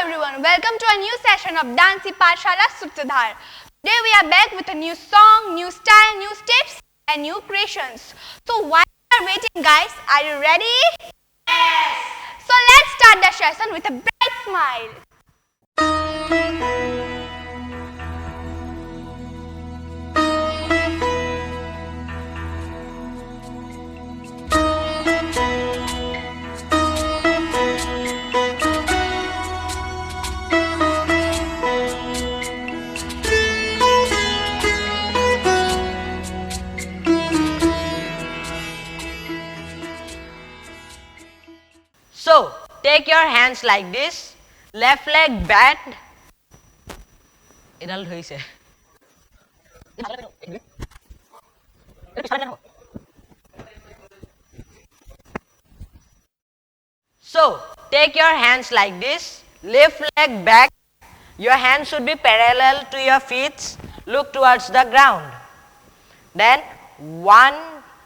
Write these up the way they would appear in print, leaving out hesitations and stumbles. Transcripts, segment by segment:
everyone, welcome to a new session of Dansi Pathshala Sutradhar. Today we are back with a new song, new style, new steps and new creations. So while you are waiting guys, are you ready? Yes! So let's start the session with a bright smile. So, take your hands like this, left leg bend. So, take your hands like this, left leg back. Your hands should be parallel to your feet. Look towards the ground. Then 1,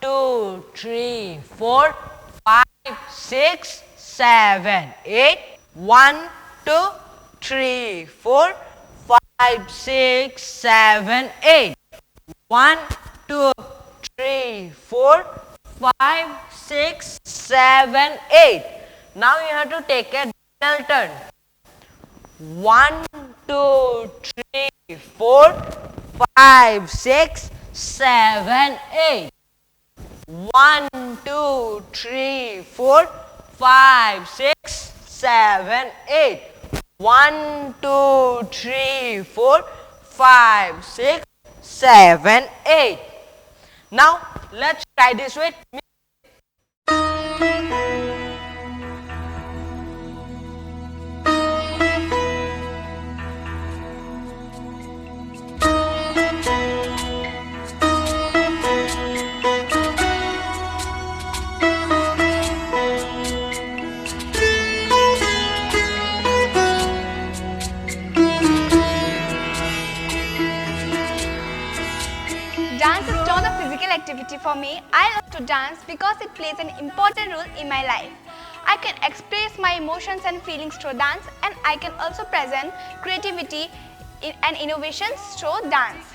2, 3, 4, 5, 6, 7, 8. 1, 2, 3, 4, 5, 6, 7, 8. 1, 2, 3, 4, 5, 6, 7, 8. Now you have to take a diagonal turn. 1, 2, 3, 4, 5, 6, 7, 8. 1, 2, 3, 4, 5, 6, 7, 8. 1, 2, 3, 4, 5, 6, 7, 8. Now let's try this with me. Dance is not a physical activity for me. I love to dance because it plays an important role in my life. I can express my emotions and feelings through dance, and I can also present creativity and innovations through dance.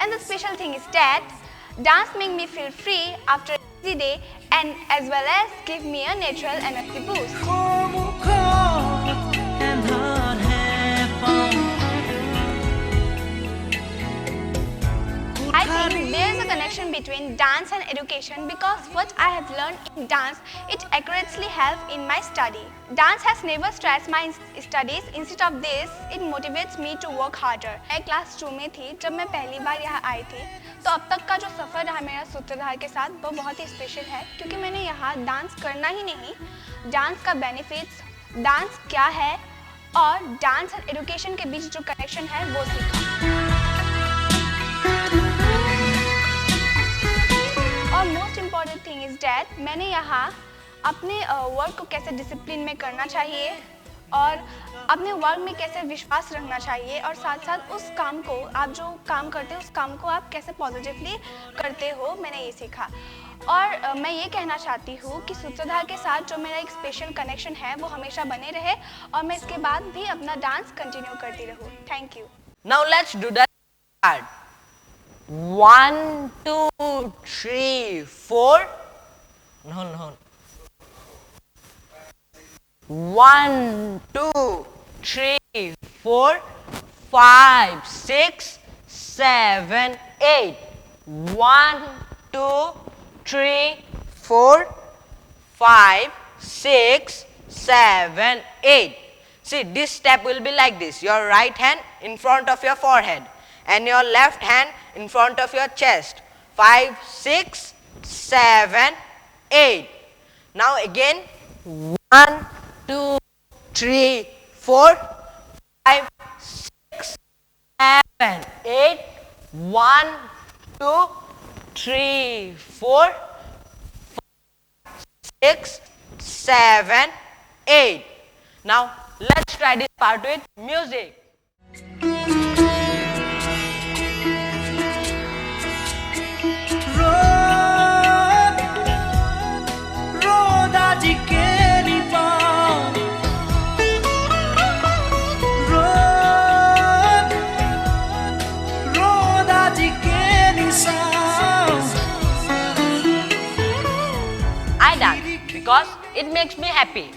And the special thing is that dance makes me feel free after a busy day and as well as give me a natural energy boost. I think there is a connection between dance and education because what I have learned in dance, it accurately helps in my study. Dance has never stressed my studies. Instead of this, it motivates me to work harder. मैं class 2 में थी जब मैं पहली बार यहाँ आई थी, तो अब तक का जो सफ़र रहा मेरा सूत्रधार के साथ वो बहुत ही स्पेशल है क्योंकि मैंने यहाँ डांस करना ही नहीं, डांस का बेनिफिट्स, डांस क्या है और डांस और एजुकेशन के बीच जो कनेक्शन है वो सीखा। और most important thing is that मैंने यहाँ अपने वर्क को कैसे डिसिप्लिन में करना चाहिए और अपने वर्क में कैसे विश्वास रखना चाहिए और साथ साथ उस काम को आप जो काम करते हो उस काम को आप कैसे पॉजिटिवली करते हो, मैंने ये सीखा। और मैं ये कहना चाहती हूँ कि सूत्रधार के साथ जो मेरा एक स्पेशल कनेक्शन है वो हमेशा बने रहे और मैं इसके बाद भी अपना डांस कंटिन्यू करती रहूँ। Thank you. Now let's do the start. 1, 2, 3, 4. No. 1, 2, 3, 4, 5, 6, 7, 8. 1, 2, 3, 4, 5, 6, 7, 8. See, this step will be like this. Your right hand in front of your forehead and your left hand in front of your chest. 5, 6, 7, 8. Now again 1, 2, 3, 4, 5, 6, 7, 8. 1, 2, 3, 4, 5, 6, 7, 8. Now let's try this part with music. because it makes me happy.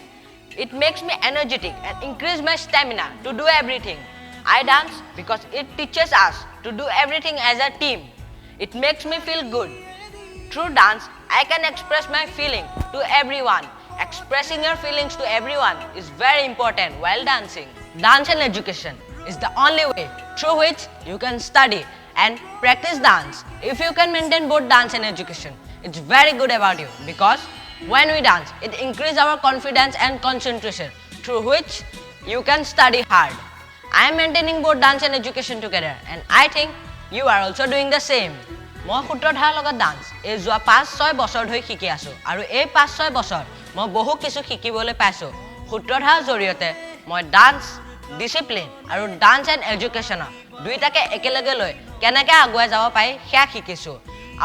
It makes me energetic and increase my stamina to do everything. I dance because it teaches us to do everything as a team. It makes me feel good. Through dance, I can express my feeling to everyone. Expressing your feelings to everyone is very important while dancing. Dance and education is the only way through which you can study and practice dance. If you can maintain both dance and education, it's very good about you because when we dance, it increases our confidence and concentration through which you can study hard. I am maintaining both dance and education together and I think you are also doing the same. মই সূত্ৰধাৰ লগত dance এই যোৱা 5-6 বছৰ ধৰি শিকি আছো আৰু এই 5-6 বছৰ মই বহু কিছু শিকিবলৈ পাইছো সূত্ৰধাৰ জৰিয়তে মই ডান্স ডিসিপ্লিন আৰু ডান্স এণ্ড এডুকেশ্যন দুইটাকে একেলগে লৈ কেনেকৈ আগুৱাই যাব পাৰি সেয়া শিকিছো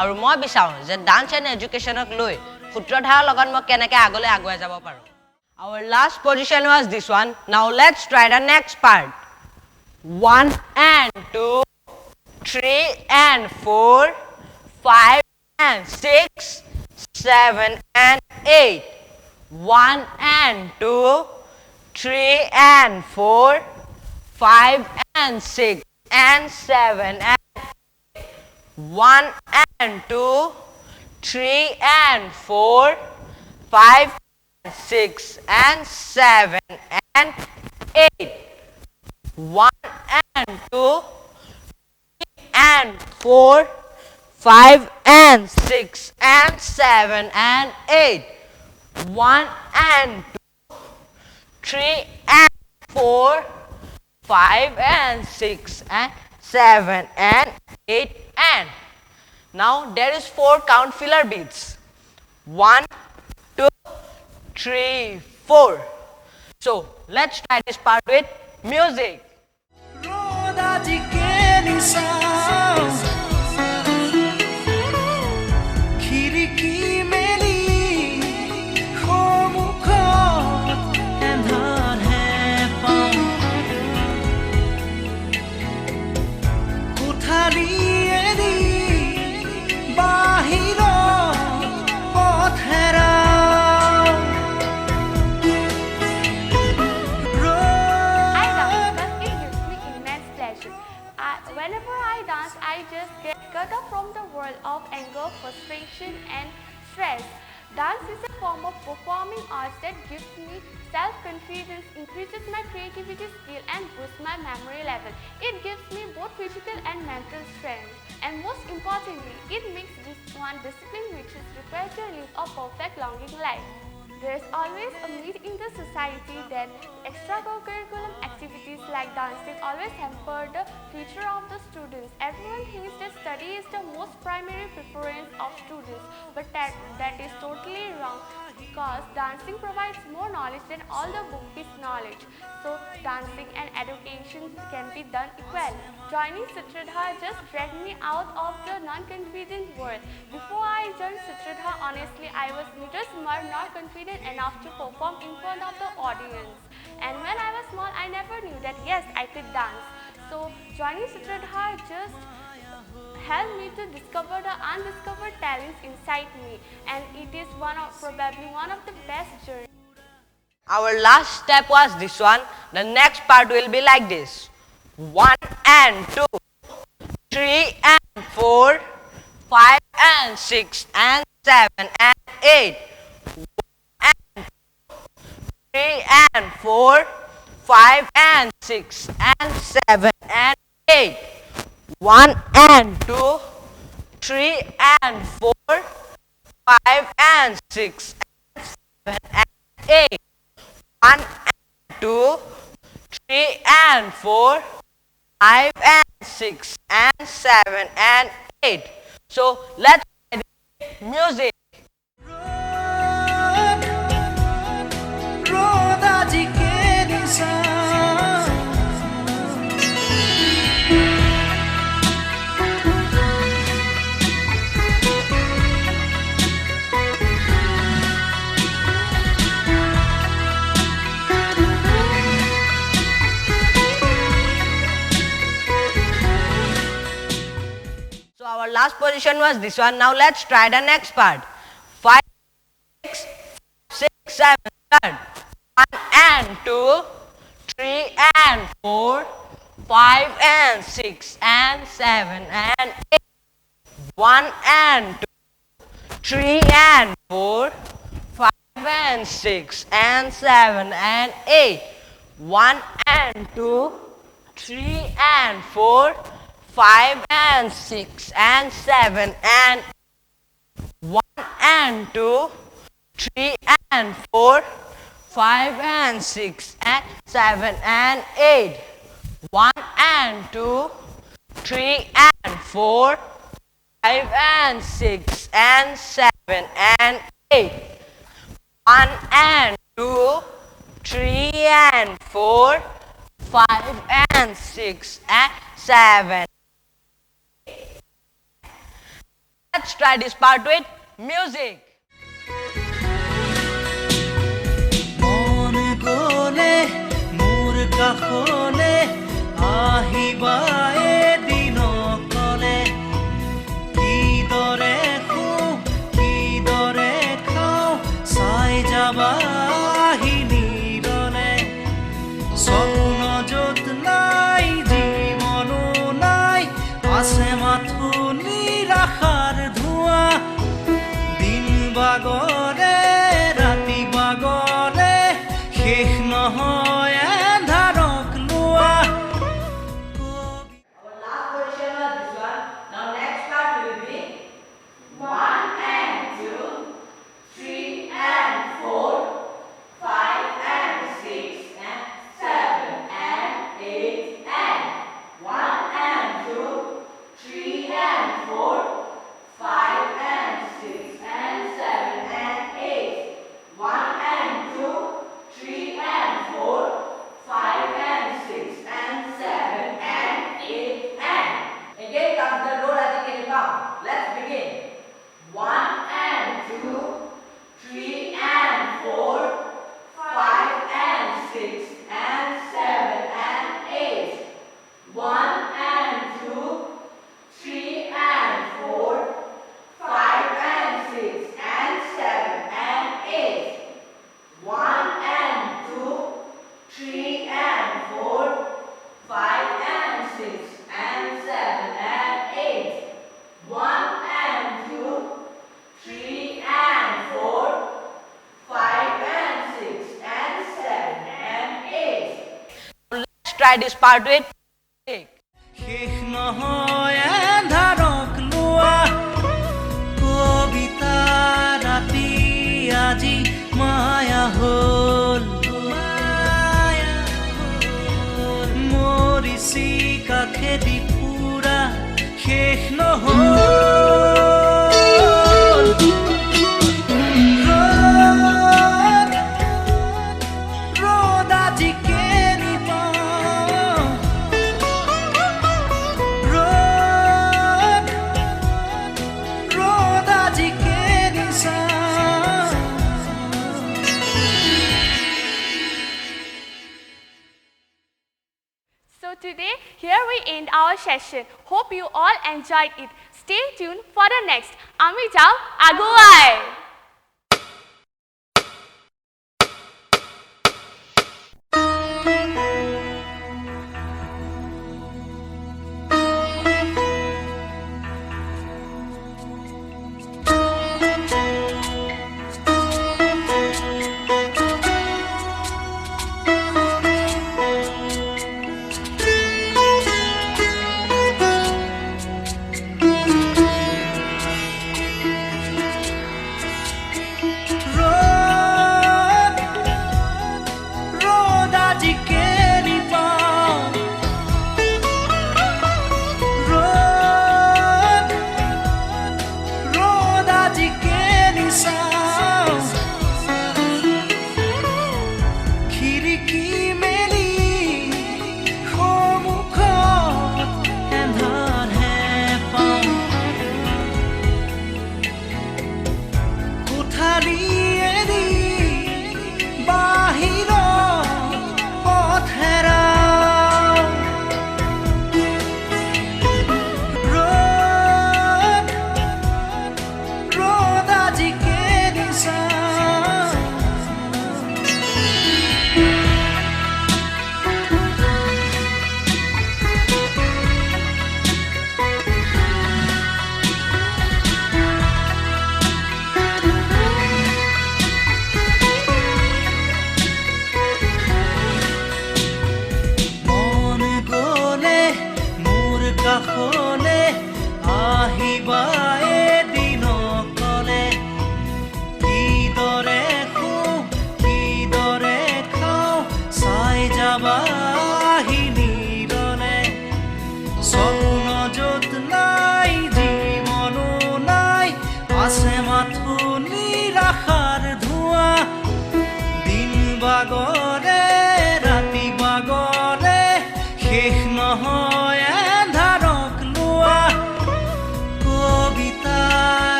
আৰু মই বিচাৰো যে ডান্স এণ্ড এডুকেশ্যনক লৈ সূত্ৰধাৰৰ লগত মই কেনেকৈ আগলৈ আগুৱাই যাব পাৰো Our last position was this one. Now let's try the next part. 1 and 2 3 and 4 5 and 6 7 and 8 1 and 2 3 and 4 5 and 6 and 7 and 1 and 2 3 and 4 5 and 6 and 7 and 8 1 and 2 and 4 5 and 6 and 7 and 8 1 and 2 3 and 4 5 and 6 and 7 and 8 and now there is 4 count filler beats 1 2 3 4 so let's try this part with music Whenever I dance, I just get cut off from the world of anger, frustration and stress. Dance is a form of performing arts that gives me self-confidence, increases my creativity skill and boosts my memory level. It gives me both physical and mental strength. And most importantly, it makes this one discipline which is required to live a perfect longing life. There is always a need in the society that extracurricular activities like dancing always hamper the future of the students. Everyone thinks that study is the most primary preference of students, but that is totally wrong because dancing provides more knowledge than all the book-based knowledge. So dancing and education can be done equally. Joining Sutradhar just dragged me out of the non-confident world. Before I joined Sutradhar, honestly, I was neither smart nor confident enough to perform in front of the audience. And when I was small, I never knew that yes, I could dance. So joining Sutradhar just helped me to discover the undiscovered talents inside me, and it is probably one of the best journeys. Our last step was this one. The next part will be like this. 1 and 2, 3 and 4, 5 and 6 and 7 and 8. 1 and 3 and 4, 5 and 6 and 7 and 8. 1 and 2, 3 and 4, 5 and 6 and 7 and 8. 1 and 2, 3 and 4, 5 and 6 and 7 and 8. So let's try the music. So our last position was this one. Now let's try the next part. 5, 6, 6 7, start. 1 and 2, 3 and 4, 5 and 6 and 7 and 8. 1 and 2, 3 and 4, 5 and 6 and 7 and 8. 1 and 2, 3 and 4, 5 and 6 and 7 and 1 and 2, 3 and 4, 5 and 6 and 7 and 8. 1 and 2, 3 and 4, 5 and 6 and 7 and 8. 1 and 2, 3 and 4, 5 and 6 and 7. Let's try this part with music. মন গলে মোৰ কাষলে আহিবা এদিন কলে কিদৰে শুওঁ কিদৰে খাওঁ চাই যাবা আহি নিৰলে স্বপ্ন য'ত নাই জীৱনো নাই আছে মাথো নিৰাশাৰ ধোঁৱা দিন বাগৰে ৰাতি বাগৰে শেষ নহয় এন্ধাৰক লোৱা Our last position was this one. Now next part will be 1 and 2, 3 and 4, 5 and 6 and 7 and 8 and 1 and 2, 3 and 4, 5 and 6 and 7 and 8. 1 and 2, 3 and 4, 5 and 6 and 7 and 8 and. Again comes the roll as you can count. Let's begin. 1 and 2, 3 and 4, 5 and 6 and 7 and 8. 1 and 2, 3 and 4, 5 and 6 and 7 and 8. 1 and 2, 3 and 4, 5 and 6 and 7 and 8. 1 and 2, 3 and 4, 5 and 6 and 7 and 8. Let's try this part with music. শেষ নহয় এন্ধাৰক লোৱা কবিতা ৰাতি আজি মায়া হ'ল মৰিচি কাষেদি ফুৰা শেষ নহ'ল ৰ'দ ৰ'দ আজি কেনি পাওঁ ৰ'দ ৰ'দ আজি কেনি চাওঁ So today, here we end our session. Hope you all enjoyed it. Stay tuned for the next. Ami jao, aguai!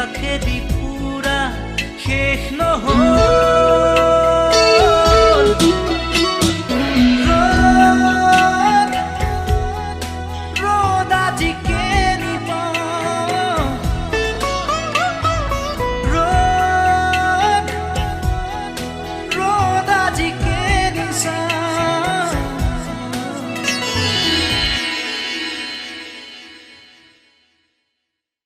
কাষেদি ফুৰা শেষ নহয়